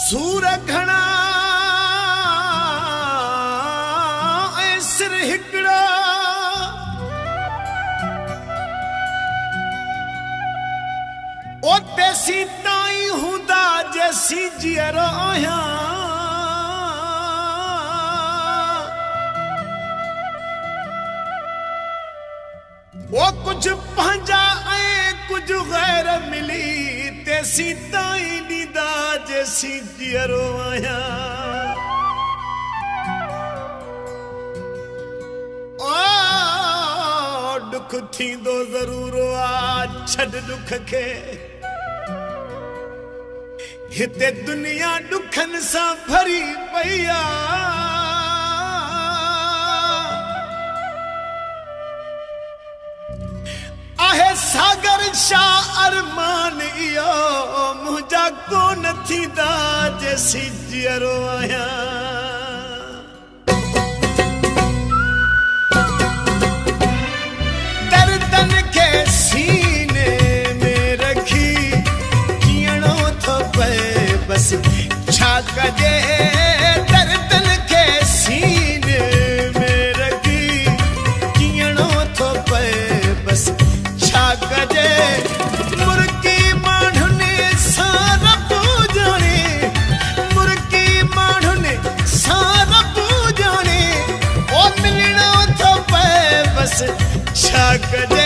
सूर घणा ऐं सिर हिकिड़ा ओ तेसी ताईं हूंदा जैसी जीअर आहियां ओ कुझु पंहिंजा ऐं कुझु गैर मिली तेसी ताईं ॾींदा जैसी जीअरो आहियां ओ दुख थींदो ज़रूर आ छॾ दुख खे हिते दुनिया दुखनि सां भरी पई आहे सागर शाह अरमान इहो मुंहिंजा कोन थींदा जैसी जीअरो आहियां दर्दनि खे सीने में रखी कीअणो थो पए बसि छा कजे दर्दनि खे सीने में रखी कीअणो थो पए बसि कजे मुर्गी माण्हुनि सां रब ॼाणे मुर्गी माण्हुनि सां रब ॼाणे ओ मिलणो थो पए बसि छा कजे